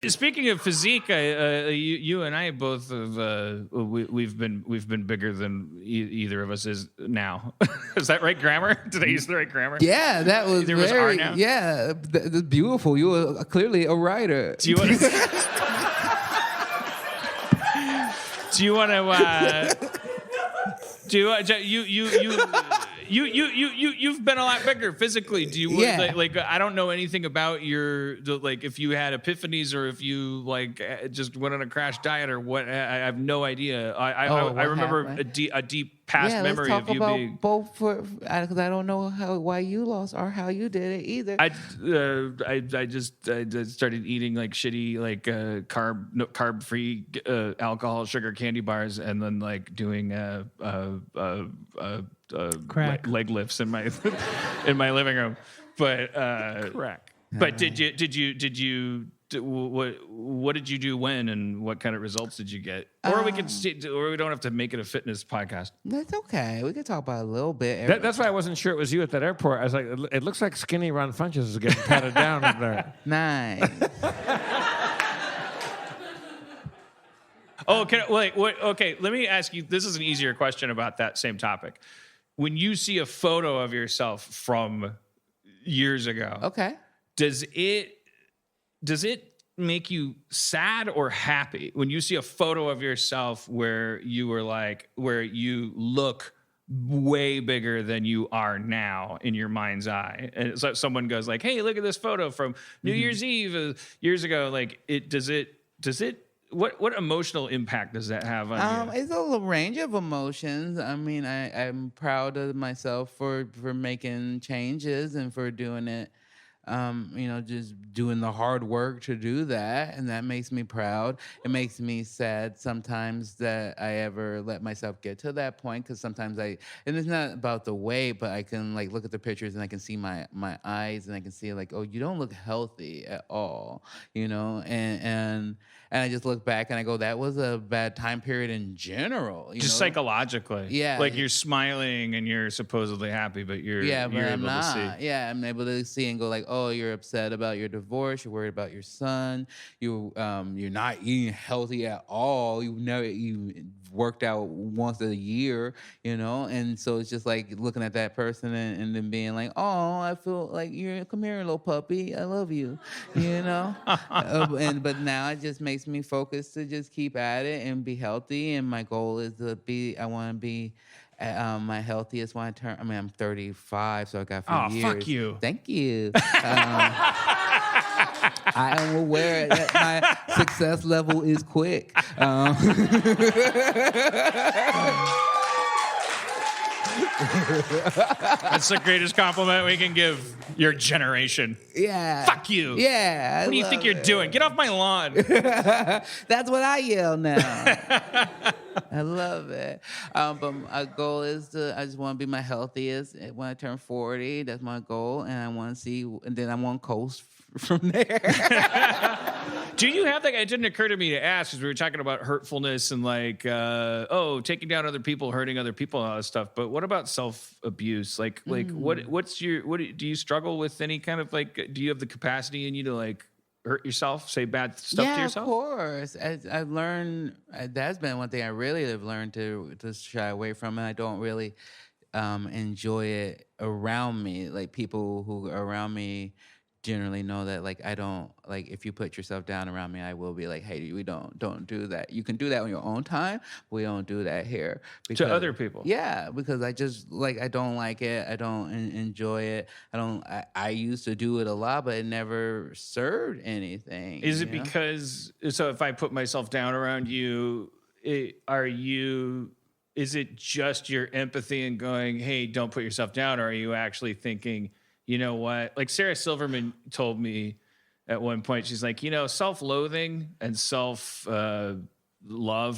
Speaking of physique, you and I both have we've been bigger than either of us is now. Is that right grammar? Did I use the right grammar? Yeah, that was There very was R now? yeah, beautiful. You were clearly a writer. Do you want Do you want to? You've been a lot bigger physically. Do you like I don't know anything about like if you had epiphanies or if you like just went on a crash diet or what. I have no idea. I remember a deep past memory of you being both because I don't know why you lost or how you did it either. I just started eating like shitty like carb free alcohol sugar candy bars and then like doing crack leg lifts in my in my living room, but crack. But did you what did you do when and what kind of results did you get? Or we could or we don't have to make it a fitness podcast. That's okay. We could talk about it a little bit. That's why I wasn't sure it was you at that airport. I was like, it looks like Skinny Ron Funches is getting patted down up there. Nice. Oh, okay, let me ask you. This is an easier question about that same topic. When you see a photo of yourself from years ago, Okay. does it make you sad or happy when you see a photo of yourself where you look way bigger than you are now in your mind's eye, and so someone goes like, "Hey, look at this photo from New Year's Eve years ago." Like, does it? What emotional impact does that have on you? It's a little range of emotions. I mean, I'm proud of myself for making changes and for doing it. Just doing the hard work to do that, and that makes me proud. It makes me sad sometimes that I ever let myself get to that point, because sometimes and it's not about the weight, but I can like look at the pictures and I can see my eyes and I can see like, oh, you don't look healthy at all, and I just look back and I go, that was a bad time period in general. Just psychologically. Yeah. Like you're smiling and you're supposedly happy, but you're I'm able not. to see. Yeah, I'm able to see and go like, oh, you're upset about your divorce. You're worried about your son. You're not eating healthy at all. You worked out once a year, and so it's just like looking at that person and then being like, oh, I feel like come here, little puppy. I love you, but now it just makes me focus to just keep at it and be healthy. And my goal is I want to be my healthiest when I'm 35, so I got a few years. Fuck you. Thank you. I am aware that my success level is quick. That's the greatest compliment we can give your generation. Yeah. Fuck you. Yeah. What do you think you're doing? Get off my lawn. That's what I yell now. I love it. But my goal is I just want to be my healthiest when I turn 40. That's my goal. And I want to see, and then I want to coast from there. Do you have that? It didn't occur to me to ask because we were talking about hurtfulness and like, taking down other people, hurting other people, and all that stuff. But what about self-abuse? Like, do you struggle with any kind of like? Do you have the capacity in you to like hurt yourself, say bad stuff to yourself? Yeah, of course. I've learned. That's been one thing I really have learned to shy away from, and I don't really enjoy it around me. Like people who are around me generally know that like I don't like if you put yourself down around me, I will be like, hey, we don't do that. You can do that on your own time, but we don't do that here. To other people. Yeah, because I just like I don't like it. I don't enjoy it. I used to do it a lot, but it never served anything. Is it because so if I put myself down around you, is it just your empathy and going, hey, don't put yourself down, or are you actually thinking, you know what? Like Sarah Silverman told me at one point, she's like, self-loathing and self-love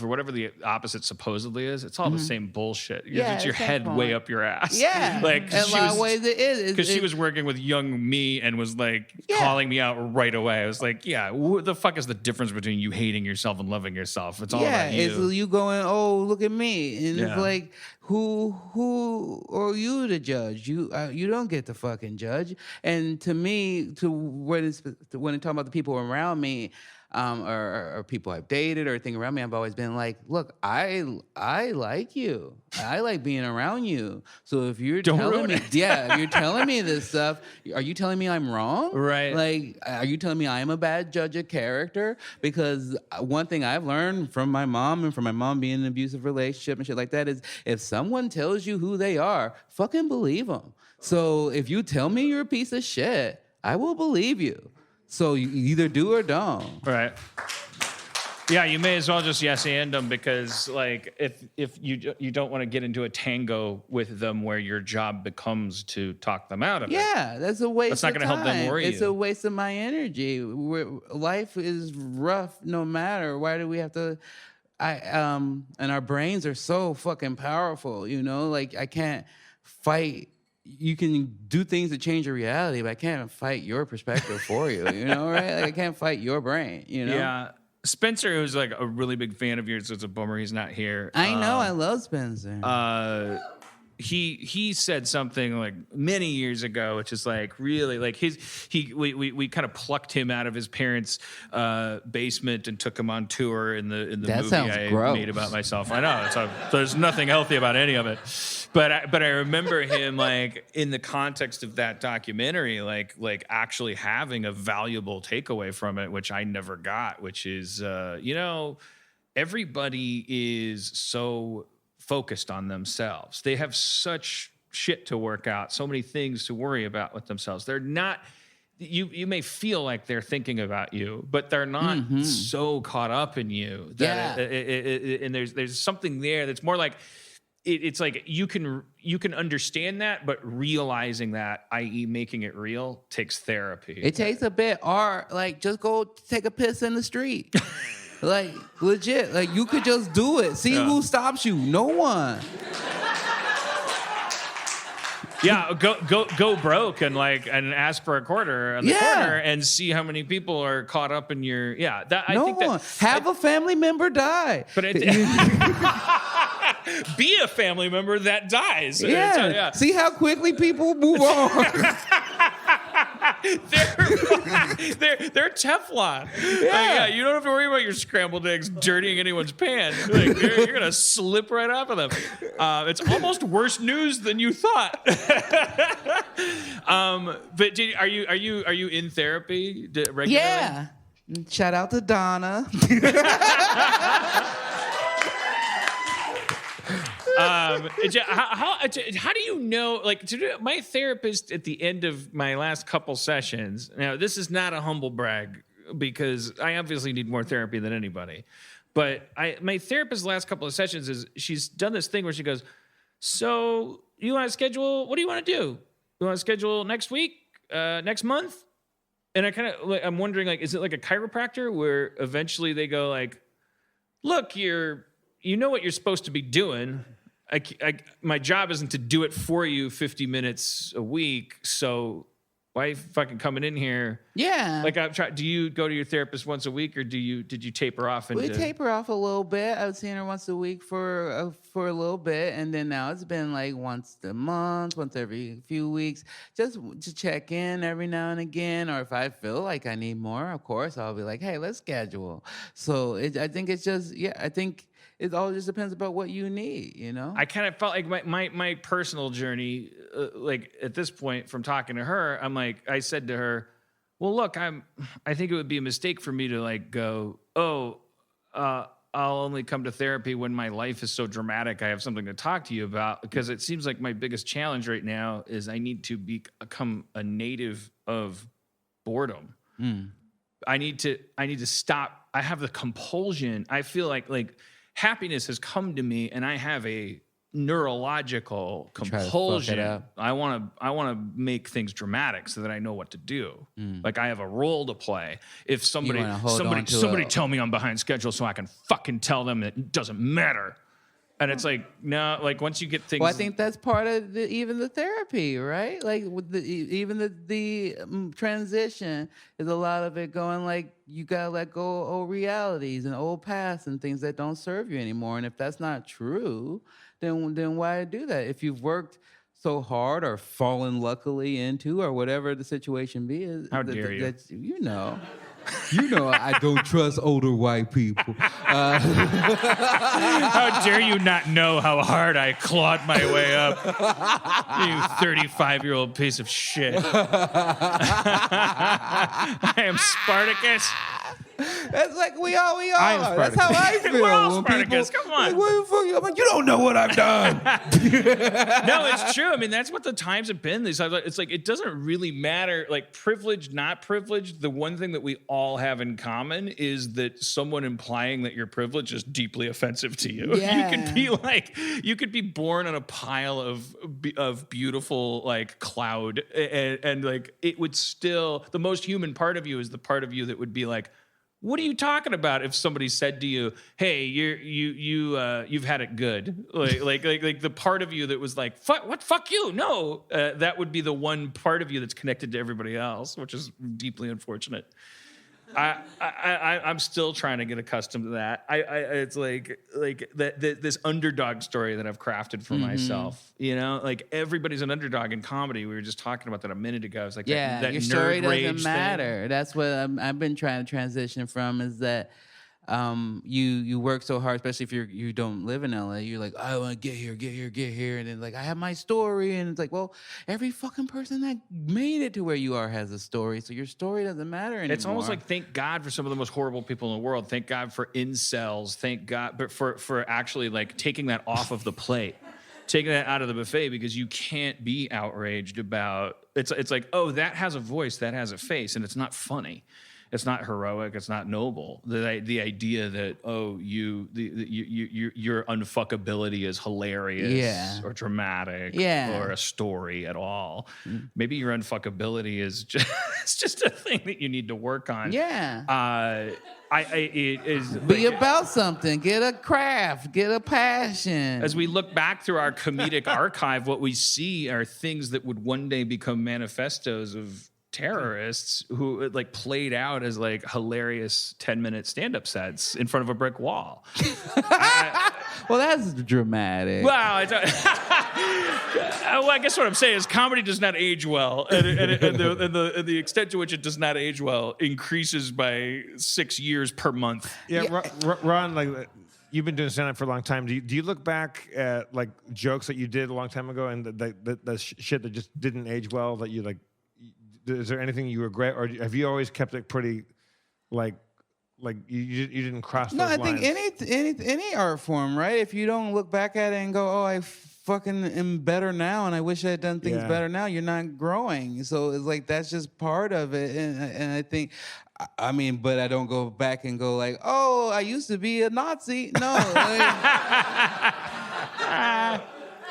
or whatever the opposite supposedly is, it's all the same bullshit. It's your head way up your ass. Yeah. Like, in a lot of ways it is. Because she was working with young me and was like calling me out right away. I was like, what the fuck is the difference between you hating yourself and loving yourself? It's all about you. It's you going, oh, look at me. And it's like, who are you to judge? You don't get to fucking judge. And to me, when it's talking about the people around me, or people I've dated or thing around me, I've always been like, look, I like you. I like being around you. So if you're telling me, if you're telling me this stuff, are you telling me I'm wrong? Right. Like, are you telling me I'm a bad judge of character? Because one thing I've learned from my mom and from my mom being in an abusive relationship and shit like that is if someone tells you who they are, fucking believe them. So if you tell me you're a piece of shit, I will believe you. So you either do or don't. Right. Yeah, you may as well just yes and them because, like, if you don't want to get into a tango with them where your job becomes to talk them out of it. Yeah, that's a waste. That's not going to help them or you. It's a waste of my energy. Life is rough, no matter. Why do we have to? And our brains are so fucking powerful. You know, like I can't fight. You can do things to change your reality, but I can't fight your perspective for you. You know, right? Like I can't fight your brain. You know. Yeah. Spencer, who's like a really big fan of yours, so it's a bummer he's not here. I know, I love Spencer. He said something like many years ago, which is like really like we kind of plucked him out of his parents' basement and took him on tour in the That movie I gross. made about myself. I know there's nothing healthy about any of it, but I remember him like in the context of that documentary, like actually having a valuable takeaway from it, which I never got, which is everybody is so focused on themselves. They have such shit to work out, so many things to worry about with themselves. They're not, you may feel like they're thinking about you, but they're not so caught up in you. That and there's something there that's more like, it's like you can understand that, but realizing that, i.e. making it real, takes therapy. It takes a bit, or like just go take a piss in the street. Like legit, like you could just do it. See who stops you? No one. Yeah, go broke and ask for a quarter on the corner and see how many people are caught up in your I think one. Have a family member die. But be a family member that dies. Yeah. See how quickly people move on. They're Teflon. You don't have to worry about your scrambled eggs dirtying anyone's pan. Like, you're gonna slip right off of them. It's almost worse news than you thought. But are you in therapy regularly? Yeah. Shout out to Donna. How do you know? Like, my therapist at the end of my last couple sessions. Now, this is not a humble brag because I obviously need more therapy than anybody. But my therapist's last couple of sessions is she's done this thing where she goes, "So you want to schedule? What do you want to do? You want to schedule next week, next month?" And I'm wondering, like, is it like a chiropractor where eventually they go like, "Look, you know what you're supposed to be doing. My job isn't to do it for you 50 minutes a week. So why are you fucking coming in here?" Yeah. Like do you go to your therapist once a week or did you taper off? We taper off a little bit. I was seeing her once a week for a little bit. And then now it's been like once a month, once every few weeks, just to check in every now and again. Or if I feel like I need more, of course, I'll be like, hey, let's schedule. So I think it's just, I think it all just depends about what you need, you know? I kind of felt like my personal journey, like at this point from talking to her, I'm like, I said to her, well, look, I think it would be a mistake for me to like go, I'll only come to therapy when my life is so dramatic I have something to talk to you about, because it seems like my biggest challenge right now is I need to become a native of boredom. I need to stop. I have the compulsion. I feel like happiness has come to me and I have a neurological compulsion. I want to make things dramatic so that I know what to do. Like I have a role to play. If somebody tell me I'm behind schedule so I can fucking tell them it doesn't matter. And it's like, no, like once you get things. Well, I think that's part of even the therapy, right? Like with even the transition is a lot of it going like you gotta let go of old realities and old paths and things that don't serve you anymore. And if that's not true, then why do that? If you've worked so hard or fallen luckily into or whatever the situation be, how dare you? You know. You know I don't trust older white people. How dare you not know how hard I clawed my way up, you 35-year-old piece of shit. I am Spartacus. That's like we are. I am That's how I feel. We're all when Spartacus. people, Come on. Like, what the fuck? I'm like, you don't know what I've done. No, it's true. I mean, that's what the times have been. It's like it doesn't really matter. Like privileged, not privileged. The one thing that we all have in common is that someone implying that you're privileged is deeply offensive to you. Yeah. You could be born on a pile of beautiful like cloud, and like it would still. The most human part of you is the part of you that would be like, what are you talking about? If somebody said to you, "Hey, you've had it good," like the part of you that was like, "Fuck you," no, that would be the one part of you that's connected to everybody else, which is deeply unfortunate. I'm still trying to get accustomed to that. It's like this underdog story that I've crafted for myself. You know, like everybody's an underdog in comedy. We were just talking about that a minute ago. It's like that your nerd story rage doesn't thing. matter. That's what I've been trying to transition from. Is that you work so hard, especially if you don't live in LA. You're like, I want to get here, and then like I have my story, and it's like, well, every fucking person that made it to where you are has a story, so your story doesn't matter anymore. It's almost like thank God for some of the most horrible people in the world. Thank God for incels. Thank God, but for actually like taking that off of the plate, taking that out of the buffet, because you can't be outraged about. It's like, oh, that has a voice, that has a face, and it's not funny. It's not heroic. It's not noble. The idea that your unfuckability is hilarious or dramatic or a story at all. Maybe your unfuckability is just a thing that you need to work on. Yeah. It is Be about something. Get a craft. Get a passion. as we look back through our comedic archive, what we see are things that would one day become manifestos of terrorists who like played out as like hilarious 10-minute stand-up sets in front of a brick wall. Well, that's dramatic. Well, I guess what I'm saying is comedy does not age well, and the extent to which it does not age well increases by 6 years per month. Yeah, Ron, like you've been doing stand-up for a long time. Do you look back at like jokes that you did a long time ago and the shit that just didn't age well that you like? Is there anything you regret, or have you always kept it pretty, like you didn't cross those lines? No, I think any art form, right? If you don't look back at it and go, "Oh, I fucking am better now, and I wish I had done things better now," you're not growing. So it's like that's just part of it, and I think. I mean, but I don't go back and go like, "Oh, I used to be a Nazi." No,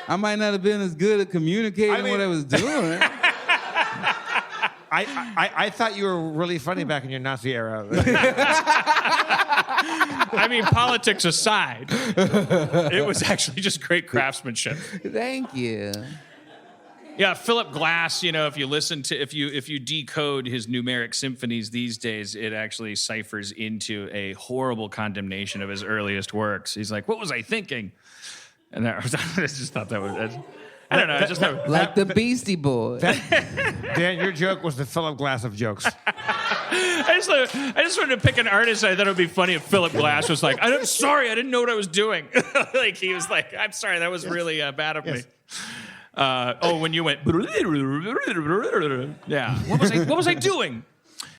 I might not have been as good at communicating what I was doing. I thought you were really funny back in your Nazi era. I mean, politics aside, it was actually just great craftsmanship. Thank you. Yeah, Philip Glass, you know, if you decode his numeric symphonies these days, it actually ciphers into a horrible condemnation of his earliest works. He's like, what was I thinking? And I just thought that was... I don't know. I just never, like the Beastie Boys. Dan, your joke was the Philip Glass of jokes. I just wanted to pick an artist. I thought it would be funny if Philip Glass was like, "I'm sorry, I didn't know what I was doing." Like he was like, "I'm sorry, that was really bad of me." When you went, yeah, what was I doing?